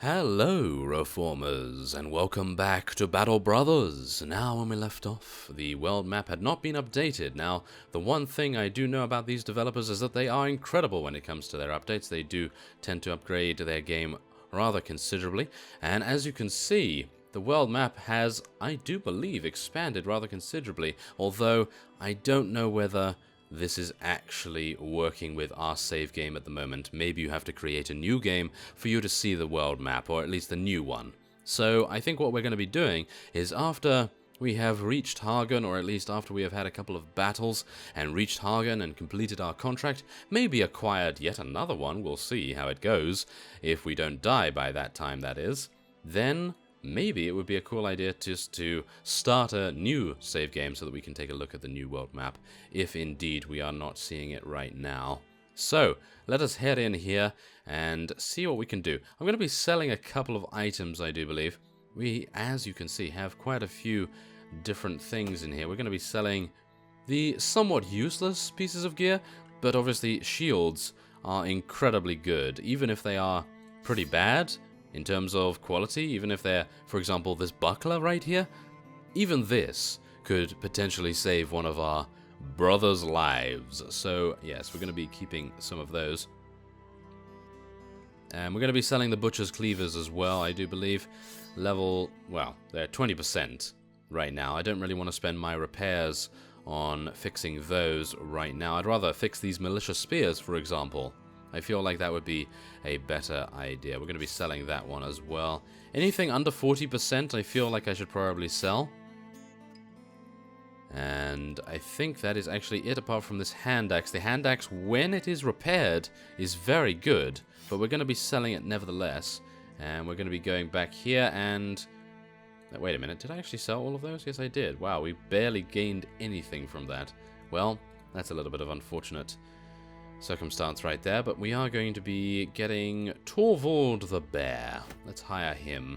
Hello, Reformers, and welcome back to Battle Brothers. Now, when we left off, the world map had not been updated. Now, the one thing I do know about these developers is that they are incredible when it comes to their updates. They do tend to upgrade their game rather considerably, and as you can see, the world map has, I do believe, expanded rather considerably, although I don't know whether this is actually working with our save game at the moment. Maybe you have to create a new game for you to see the world map, or at least the new one. So I think what we're going to be doing is after we have reached Hagen, or at least after we have had a couple of battles and reached Hagen and completed our contract, maybe acquired yet another one, we'll see how it goes, if we don't die by that time, that is, then maybe it would be a cool idea just to start a new save game so that we can take a look at the new world map, if indeed we are not seeing it right now. So, let us head in here and see what we can do. I'm going to be selling a couple of items, I do believe. We, as you can see, have quite a few different things in here. We're going to be selling the somewhat useless pieces of gear, but obviously shields are incredibly good, even if they are pretty bad in terms of quality, even if they're, for example, this buckler right here, even this could potentially save one of our brothers' lives. So, yes, we're going to be keeping some of those. And we're going to be selling the butcher's cleavers as well, I do believe. Level, well, they're 20% right now. I don't really want to spend my repairs on fixing those right now. I'd rather fix these militia spears, for example. I feel like that would be a better idea. We're going to be selling that one as well. Anything under 40% I feel like I should probably sell. And I think that is actually it apart from this hand axe. The hand axe, when it is repaired, is very good. But we're going to be selling it nevertheless. And we're going to be going back here and... Wait a minute, did I actually sell all of those? Yes, I did. Wow, we barely gained anything from that. Well, that's a little bit of unfortunate circumstance right there, but we are going to be getting Torvald the Bear. Let's hire him.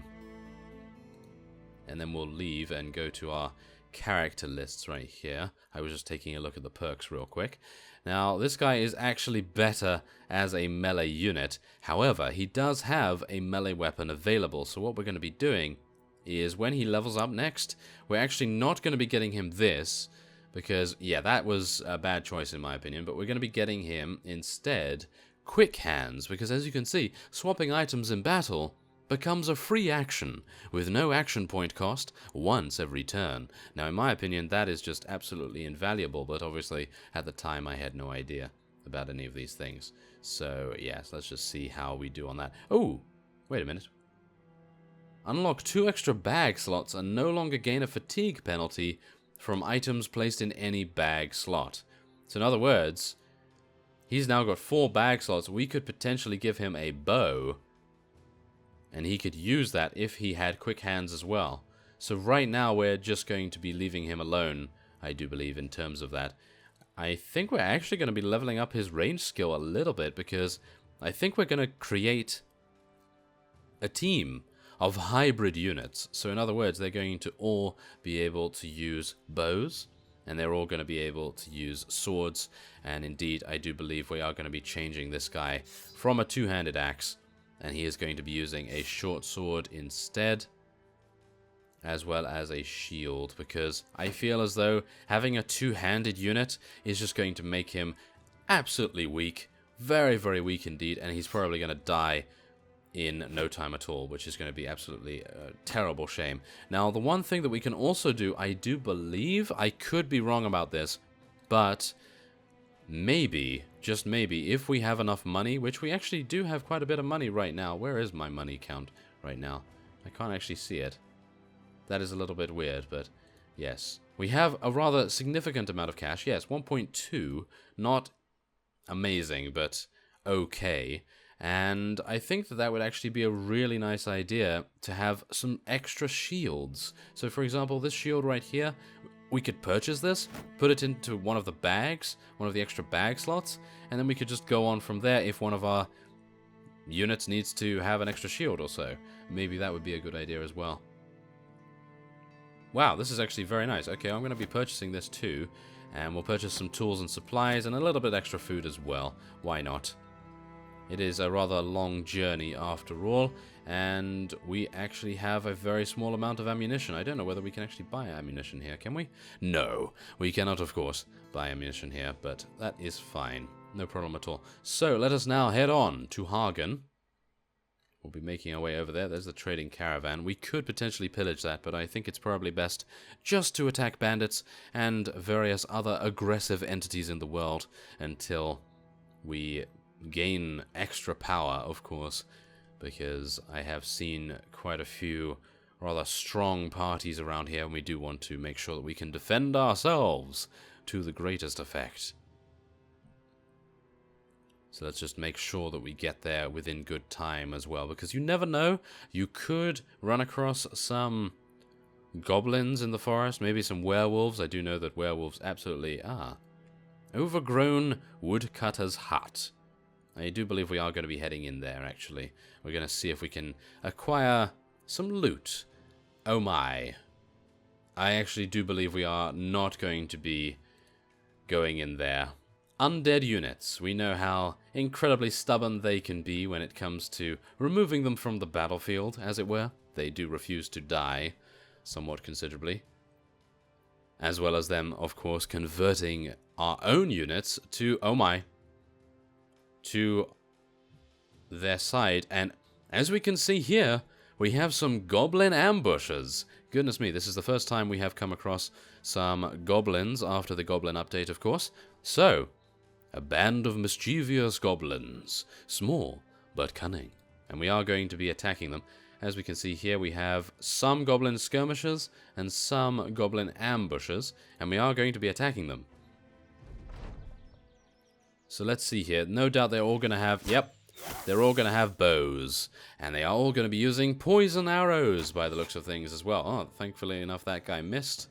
And then we'll leave and go to our character lists right here. I was just taking a look at the perks real quick. Now, this guy is actually better as a melee unit. However, he does have a melee weapon available, so what we're going to be doing is when he levels up next, we're actually not going to be getting him this, because, yeah, that was a bad choice in my opinion, but we're going to be getting him instead Quick Hands, because as you can see, swapping items in battle becomes a free action, with no action point cost once every turn. Now, in my opinion, that is just absolutely invaluable, but obviously, at the time, I had no idea about any of these things. So, yes, let's just see how we do on that. Oh, wait a minute. Unlock 2 extra bag slots and no longer gain a fatigue penalty from items placed in any bag slot. So in other words, he's now got 4 bag slots. We could potentially give him a bow, and he could use that if he had quick hands as well. So right now we're just going to be leaving him alone, I do believe, in terms of that. I think we're actually going to be leveling up his range skill a little bit, because I think we're going to create a team of hybrid units. So in other words, they're going to all be able to use bows, and they're all going to be able to use swords, and indeed I do believe we are going to be changing this guy from a two-handed axe, and he is going to be using a short sword instead, as well as a shield, because I feel as though having a two-handed unit is just going to make him absolutely weak, very, very weak indeed, and he's probably going to die in no time at all, which is going to be absolutely a terrible shame. Now, the one thing that we can also do, I do believe, I could be wrong about this, but maybe, just maybe, if we have enough money, which we actually do have quite a bit of money right now. Where is my money count right now? I can't actually see it. That is a little bit weird, but yes. We have a rather significant amount of cash. Yes, 1.2, not amazing, but okay. And I think that that would actually be a really nice idea to have some extra shields. So for example, this shield right here, we could purchase this, put it into one of the bags, one of the extra bag slots, and then we could just go on from there if one of our units needs to have an extra shield or so. Maybe that would be a good idea as well. Wow, this is actually very nice. Okay, I'm going to be purchasing this too, and we'll purchase some tools and supplies and a little bit extra food as well. Why not? It is a rather long journey after all, and we actually have a very small amount of ammunition. I don't know whether we can actually buy ammunition here, can we? No, we cannot, of course, buy ammunition here, but that is fine. No problem at all. So, let us now head on to Hagen. We'll be making our way over there. There's the trading caravan. We could potentially pillage that, but I think it's probably best just to attack bandits and various other aggressive entities in the world until we gain extra power, of course, because I have seen quite a few rather strong parties around here, and we do want to make sure that we can defend ourselves to the greatest effect. So let's just make sure that we get there within good time as well, because you never know, you could run across some goblins in the forest, maybe some werewolves. I do know that werewolves absolutely are. Overgrown woodcutter's hut. I do believe we are going to be heading in there, actually. We're going to see if we can acquire some loot. Oh my. I actually do believe we are not going to be going in there. Undead units. We know how incredibly stubborn they can be when it comes to removing them from the battlefield, as it were. They do refuse to die, somewhat considerably. As well as them, of course, converting our own units to, oh my, to their side. And as we can see here, we have some goblin ambushes. Goodness me, this is the first time we have come across some goblins after the goblin update, of course. So, a band of mischievous goblins, small but cunning. And we are going to be attacking them. As we can see here, we have some goblin skirmishers and some goblin ambushes, and we are going to be attacking them. So let's see here. No doubt they're all going to have, yep, they're all going to have bows. And they are all going to be using poison arrows by the looks of things as well. Oh, thankfully enough that guy missed.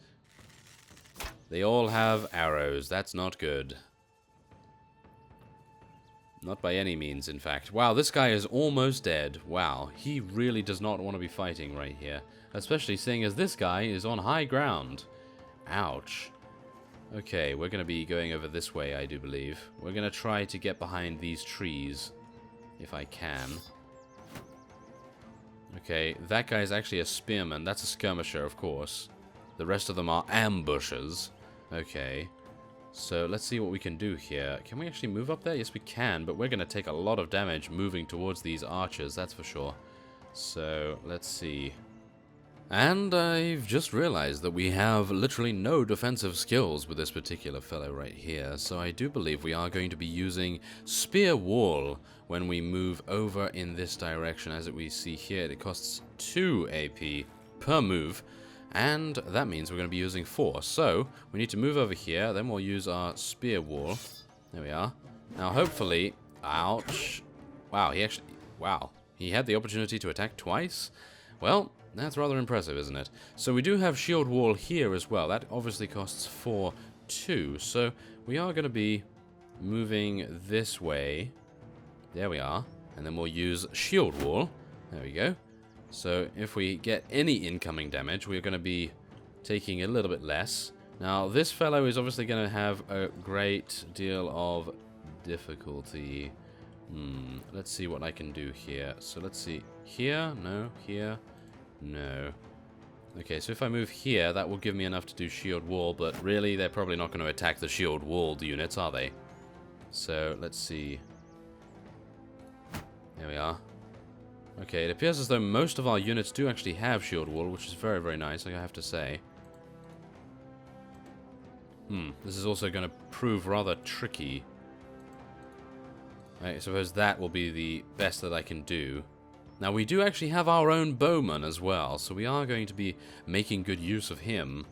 They all have arrows. That's not good. Not by any means, in fact. Wow, this guy is almost dead. Wow, he really does not want to be fighting right here. Especially seeing as this guy is on high ground. Ouch. Okay, we're going to be going over this way, I do believe. We're going to try to get behind these trees, if I can. Okay, that guy is actually a spearman. That's a skirmisher, of course. The rest of them are ambushers. Okay, so let's see what we can do here. Can we actually move up there? Yes, we can, but we're going to take a lot of damage moving towards these archers, that's for sure. So, let's see. And I've just realized that we have literally no defensive skills with this particular fellow right here, so I do believe we are going to be using Spear Wall when we move over in this direction. As we see here, it costs 2 AP per move, and that means we're going to be using 4. So, we need to move over here, then we'll use our Spear Wall. There we are. Now, hopefully... Ouch. Wow, he had the opportunity to attack twice? Well... that's rather impressive, isn't it? So we do have shield wall here as well. That obviously costs 4 too. So we are going to be moving this way. There we are. And then we'll use shield wall. There we go. So if we get any incoming damage, we're going to be taking a little bit less. Now this fellow is obviously going to have a great deal of difficulty. Let's see what I can do here. So let's see. Here? No. Here? No. Okay, so if I move here, that will give me enough to do shield wall, but really, they're probably not going to attack the shield walled units, are they? So, let's see. There we are. Okay, it appears as though most of our units do actually have shield wall, which is very, very nice, I have to say. This is also going to prove rather tricky. I suppose that will be the best that I can do. Now, we do actually have our own bowman as well, so we are going to be making good use of him.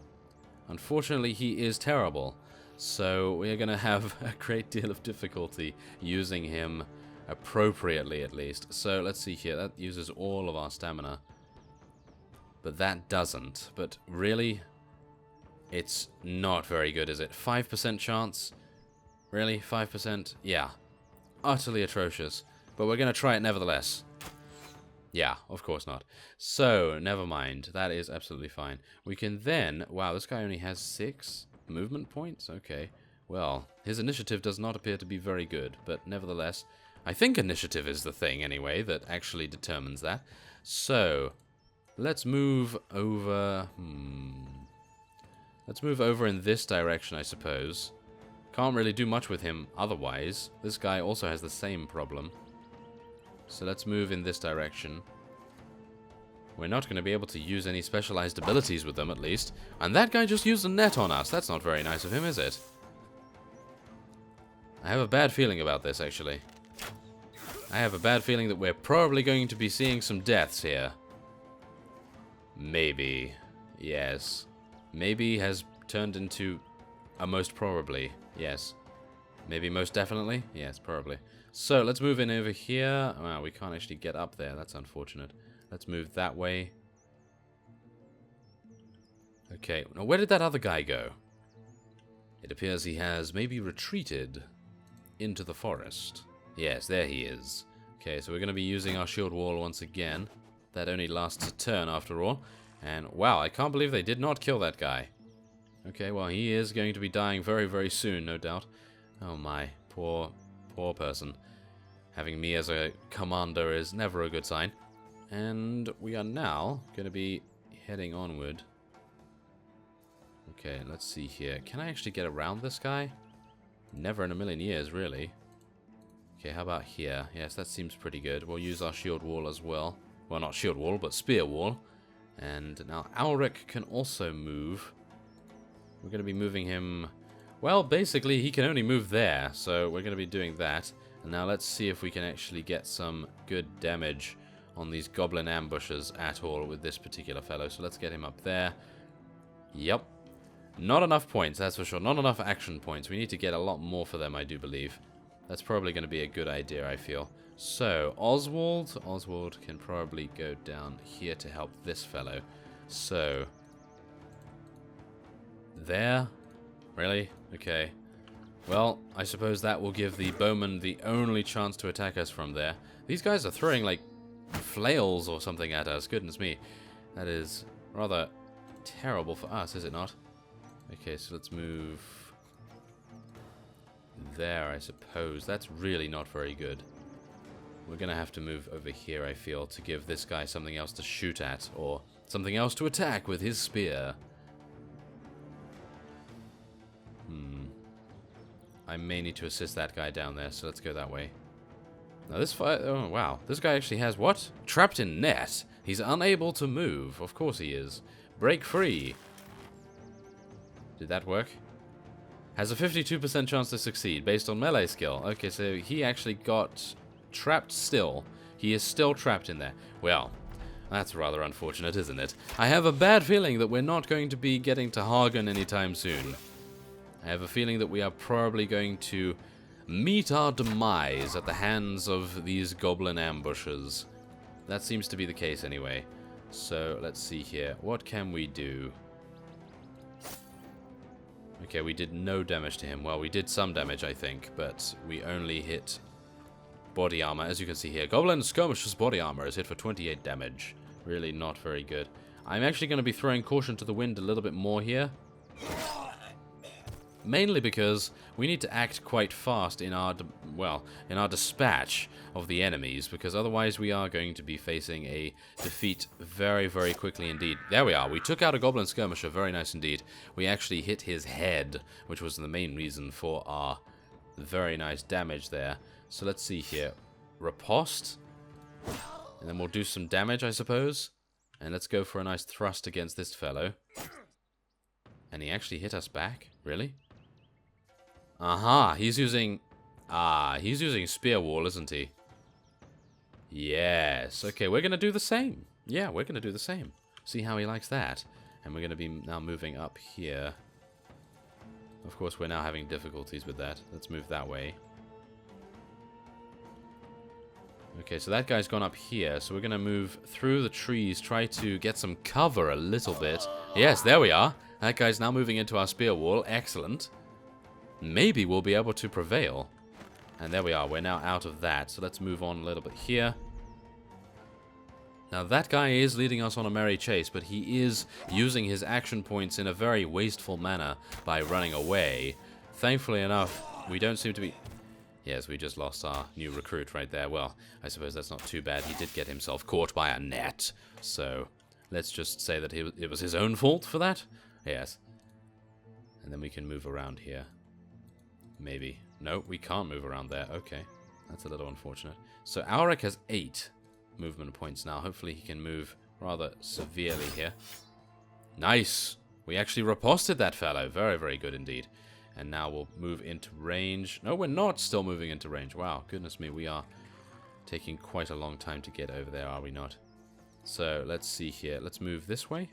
Unfortunately, he is terrible, so we are going to have a great deal of difficulty using him appropriately, at least. So, let's see here. That uses all of our stamina. But that doesn't. But really, it's not very good, is it? 5% chance? Really? 5%? Yeah. Utterly atrocious. But we're going to try it nevertheless. Yeah, of course not. So, never mind. That is absolutely fine. We can then... Wow, this guy only has 6 movement points? Okay. Well, his initiative does not appear to be very good, but nevertheless, I think initiative is the thing, anyway, that actually determines that. So, let's move over... Let's move over in this direction, I suppose. Can't really do much with him otherwise. This guy also has the same problem. So let's move in this direction. We're not going to be able to use any specialized abilities with them, at least. And that guy just used a net on us. That's not very nice of him, is it? I have a bad feeling about this, actually. I have a bad feeling that we're probably going to be seeing some deaths here. Maybe. Yes. Maybe has turned into a most probably. Yes. Maybe most definitely? Yes, probably. So, let's move in over here. Wow, we can't actually get up there. That's unfortunate. Let's move that way. Okay, now where did that other guy go? It appears he has maybe retreated into the forest. Yes, there he is. Okay, so we're going to be using our shield wall once again. That only lasts a turn after all. And wow, I can't believe they did not kill that guy. Okay, well, he is going to be dying very, very soon, no doubt. Oh my, poor person. Having me as a commander is never a good sign. And we are now going to be heading onward. Okay, let's see here. Can I actually get around this guy? Never in a million years, really. Okay, how about here? Yes, that seems pretty good. We'll use our shield wall as well. Well, not shield wall, but spear wall. And now Alric can also move. We're going to be moving him... Well, basically, he can only move there, so we're going to be doing that. And now let's see if we can actually get some good damage on these goblin ambushes at all with this particular fellow. So let's get him up there. Yep. Not enough points, that's for sure. Not enough action points. We need to get a lot more for them, I do believe. That's probably going to be a good idea, I feel. So, Oswald can probably go down here to help this fellow. So, there? Really? Okay. Well, I suppose that will give the bowman the only chance to attack us from there. These guys are throwing, like, flails or something at us. Goodness me. That is rather terrible for us, is it not? Okay, so let's move there, I suppose. That's really not very good. We're going to have to move over here, I feel, to give this guy something else to shoot at, or something else to attack with his spear. I may need to assist that guy down there, so let's go that way. Now this fight... Oh, wow. This guy actually has what? Trapped in net. He's unable to move. Of course he is. Break free. Did that work? Has a 52% chance to succeed based on melee skill. Okay, so he actually got trapped still. He is still trapped in there. Well, that's rather unfortunate, isn't it? I have a bad feeling that we're not going to be getting to Hagen anytime soon. I have a feeling that we are probably going to meet our demise at the hands of these goblin ambushes. That seems to be the case anyway. So, let's see here. What can we do? Okay, we did no damage to him. Well, we did some damage, I think, but we only hit body armor. As you can see here, Goblin Skirmisher's body armor is hit for 28 damage. Really not very good. I'm actually going to be throwing caution to the wind a little bit more here. Mainly because we need to act quite fast in our, in our dispatch of the enemies, because otherwise we are going to be facing a defeat very, very quickly indeed. There we are. We took out a Goblin Skirmisher. Very nice indeed. We actually hit his head, which was the main reason for our very nice damage there. So let's see here. Riposte. And then we'll do some damage, I suppose. And let's go for a nice thrust against this fellow. And he actually hit us back? Really? Aha, he's using spear wall, isn't he? Yes. Okay, we're going to do the same. Yeah, we're going to do the same. See how he likes that. And we're going to be now moving up here. Of course, we're now having difficulties with that. Let's move that way. Okay, so that guy's gone up here. So we're going to move through the trees, try to get some cover a little bit. Yes, there we are. That guy's now moving into our spear wall. Excellent. Maybe we'll be able to prevail. And there we are. We're now out of that. So let's move on a little bit here. Now that guy is leading us on a merry chase, but he is using his action points in a very wasteful manner by running away. Thankfully enough, we don't seem to be... Yes, we just lost our new recruit right there. Well, I suppose that's not too bad. He did get himself caught by a net. So, let's just say that it was his own fault for that. Yes. And then we can move around here. Maybe. No, we can't move around there. Okay. That's a little unfortunate. So, Auric has 8 movement points now. Hopefully he can move rather severely here. Nice! We actually riposted that fellow. Very, very good indeed. And now we'll move into range. No, we're not still moving into range. Wow, goodness me, we are taking quite a long time to get over there, are we not? So, let's see here. Let's move this way.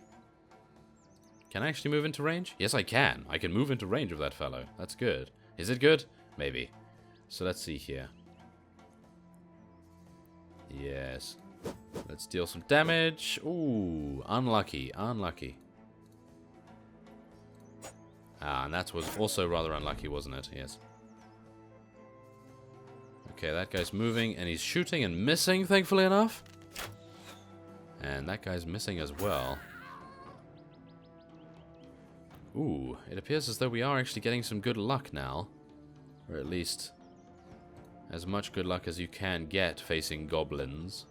Can I actually move into range? Yes, I can. I can move into range of that fellow. That's good. Is it good? Maybe. So, let's see here. Yes. Let's deal some damage. Ooh, unlucky, unlucky. Ah, and that was also rather unlucky, wasn't it? Yes. Okay, that guy's moving, and he's shooting and missing, thankfully enough. And that guy's missing as well. Ooh, it appears as though we are actually getting some good luck now. Or at least as much good luck as you can get facing goblins.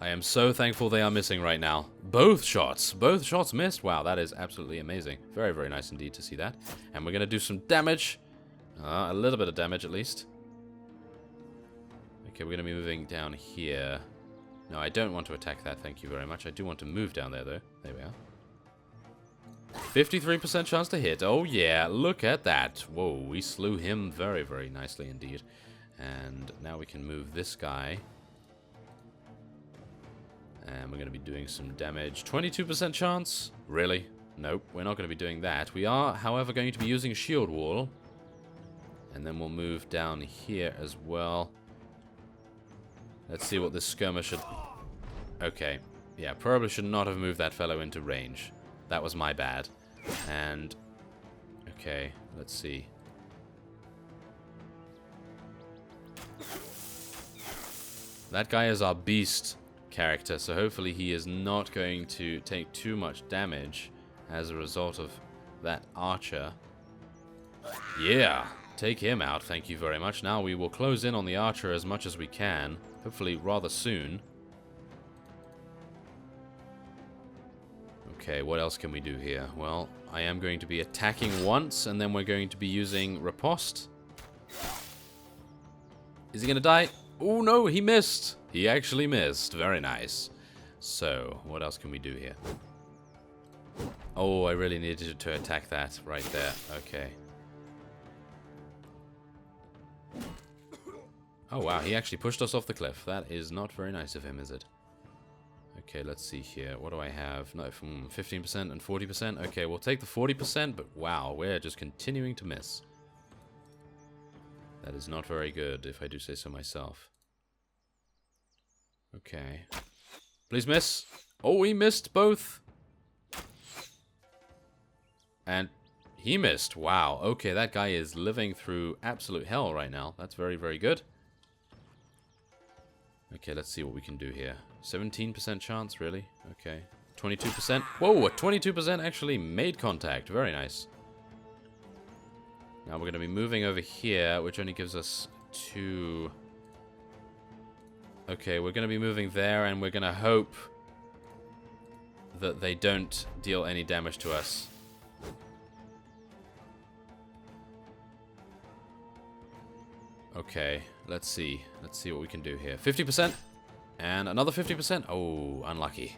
I am so thankful they are missing right now. Both shots missed. Wow, that is absolutely amazing. Very, very nice indeed to see that. And we're going to do some damage. A little bit of damage at least. Okay, we're going to be moving down here. No, I don't want to attack that, thank you very much. I do want to move down there, though. There we are. 53% chance to hit. Oh, yeah, look at that. Whoa, we slew him very, very nicely indeed. And now we can move this guy. And we're going to be doing some damage. 22% chance? Really? Nope, we're not going to be doing that. We are, however, going to be using a shield wall. And then we'll move down here as well. Let's see what this skirmish should... Okay. Yeah, probably should not have moved that fellow into range. That was my bad. And... Okay, let's see. That guy is our beast character, so hopefully he is not going to take too much damage as a result of that archer. Yeah, take him out, thank you very much. Now we will close in on the archer as much as we can, hopefully rather soon. Okay, what else can we do here? Well, I am going to be attacking once, and then we're going to be using riposte. Is he going to die? Oh no, he missed! He actually missed. Very nice. So, what else can we do here? Oh, I really needed to attack that right there. Okay. Oh wow, he actually pushed us off the cliff. That is not very nice of him, is it? Okay, let's see here. What do I have? No, 15% and 40%. Okay, we'll take the 40%, but wow, we're just continuing to miss. That is not very good, if I do say so myself. Okay. Please miss. Oh, he missed both. And he missed. Wow. Okay, that guy is living through absolute hell right now. That's very, very good. Okay, let's see what we can do here. 17% chance, really? Okay. 22%. Whoa, a 22% actually made contact. Very nice. Now we're going to be moving over here, which only gives us 2... Okay, we're going to be moving there, and we're going to hope that they don't deal any damage to us. Okay, let's see. Let's see what we can do here. 50%. And another 50%. Oh, unlucky.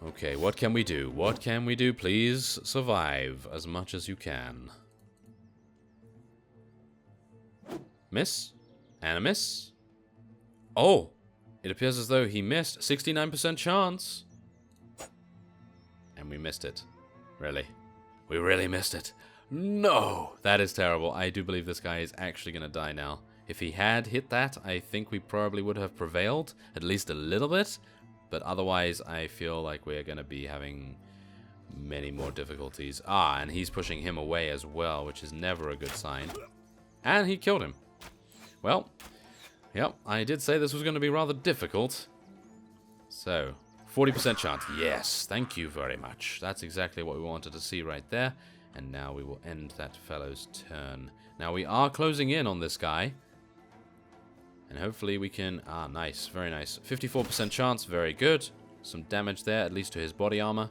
Okay, what can we do? What can we do? Please survive as much as you can. Miss? And a miss? Oh! It appears as though he missed. 69% chance. And we missed it. Really? We really missed it. No! That is terrible. I do believe this guy is actually going to die now. If he had hit that, I think we probably would have prevailed. At least a little bit. But otherwise, I feel like we're going to be having many more difficulties. Ah, and he's pushing him away as well, which is never a good sign. And he killed him. Well, yep, I did say this was going to be rather difficult. So, 40% chance. Yes, thank you very much. That's exactly what we wanted to see right there. And now we will end that fellow's turn. Now we are closing in on this guy. And hopefully we can... Ah, nice. Very nice. 54% chance. Very good. Some damage there, at least to his body armor.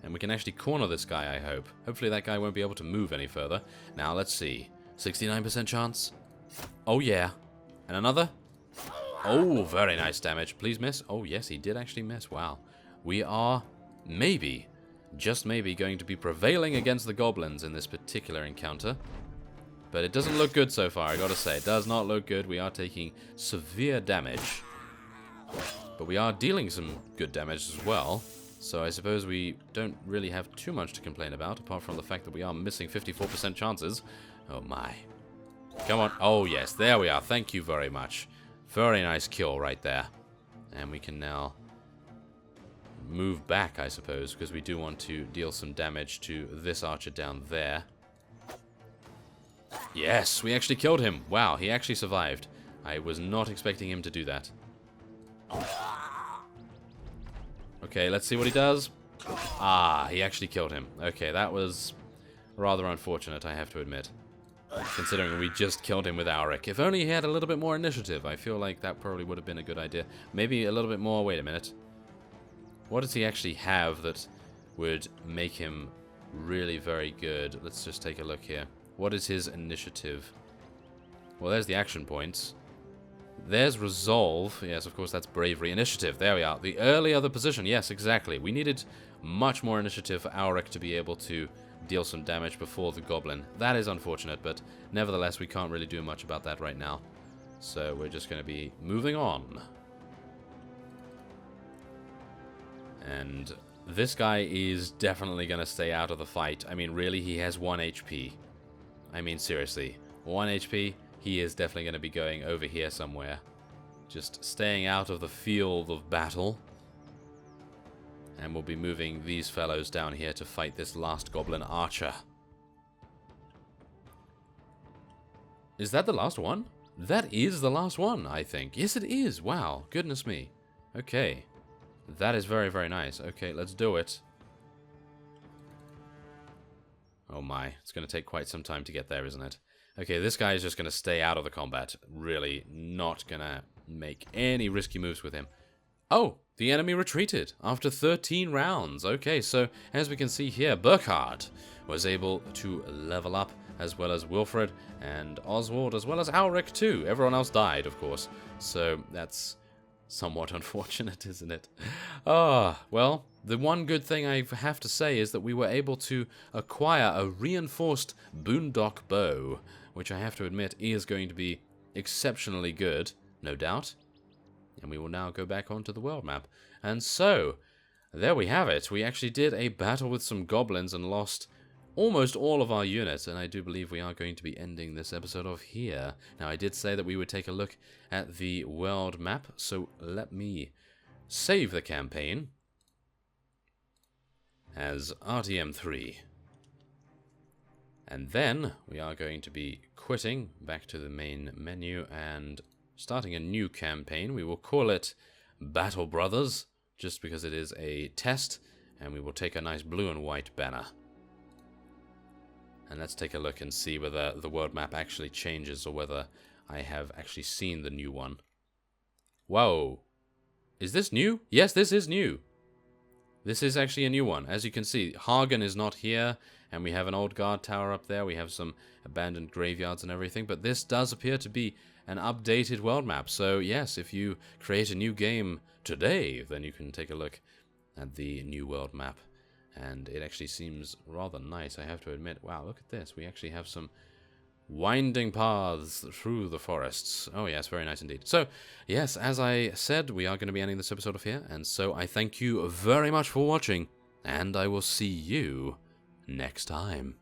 And we can actually corner this guy, I hope. Hopefully that guy won't be able to move any further. Now, let's see. 69% chance. Oh, yeah. And another? Oh, very nice damage. Please miss. Oh, yes, he did actually miss. Wow. We are maybe, just maybe, going to be prevailing against the goblins in this particular encounter. But it doesn't look good so far, I gotta say. It does not look good. We are taking severe damage. But we are dealing some good damage as well. So I suppose we don't really have too much to complain about, apart from the fact that we are missing 54% chances. Oh my. Come on. Oh yes, there we are. Thank you very much. Very nice kill right there. And we can now move back, I suppose, because we do want to deal some damage to this archer down there. Yes, we actually killed him. Wow, he actually survived. I was not expecting him to do that. Okay, let's see what he does. Ah, he actually killed him. Okay, that was rather unfortunate, I have to admit. Considering we just killed him with Auric. If only he had a little bit more initiative, I feel like that probably would have been a good idea. Maybe a little bit more. Wait a minute. What does he actually have that would make him really very good? Let's just take a look here. What is his initiative? Well, there's the action points. There's resolve. Yes, of course, that's bravery. Initiative. There we are. The earlier the position. Yes, exactly. We needed much more initiative for Auric to be able to deal some damage before the goblin. That is unfortunate, but nevertheless, we can't really do much about that right now. So we're just going to be moving on. And this guy is definitely going to stay out of the fight. I mean, really, he has 1 HP. I mean, seriously. 1 HP, he is definitely going to be going over here somewhere. Just staying out of the field of battle. And we'll be moving these fellows down here to fight this last goblin archer. Is that the last one? That is the last one, I think. Yes, it is. Wow. Goodness me. Okay. That is very, very nice. Okay, let's do it. Oh my. It's going to take quite some time to get there, isn't it? Okay, this guy is just going to stay out of the combat. Really not going to make any risky moves with him. Oh, the enemy retreated after 13 rounds. Okay, so as we can see here, Burkhard was able to level up, as well as Wilfred and Oswald, as well as Auric too. Everyone else died, of course. So that's somewhat unfortunate, isn't it? Ah, well, the one good thing I have to say is that we were able to acquire a reinforced Boondock bow, which I have to admit is going to be exceptionally good, no doubt. And we will now go back onto the world map. And so, there we have it. We actually did a battle with some goblins and lost almost all of our units. And I do believe we are going to be ending this episode off here. Now, I did say that we would take a look at the world map. So, let me save the campaign as RTM3. And then, we are going to be quitting back to the main menu and starting a new campaign. We will call it Battle Brothers, just because it is a test, and we will take a nice blue and white banner. And let's take a look and see whether the world map actually changes, or whether I have actually seen the new one. Whoa! Is this new? Yes, this is new. This is actually a new one. As you can see, Hagen is not here, and we have an old guard tower up there. We have some abandoned graveyards and everything, but this does appear to be an updated world map. So yes, if you create a new game today, then you can take a look at the new world map. And it actually seems rather nice, I have to admit. Wow, look at this. We actually have some winding paths through the forests. Oh yes, very nice indeed. So, yes, as I said, we are going to be ending this episode off here. And so I thank you very much for watching, and I will see you next time.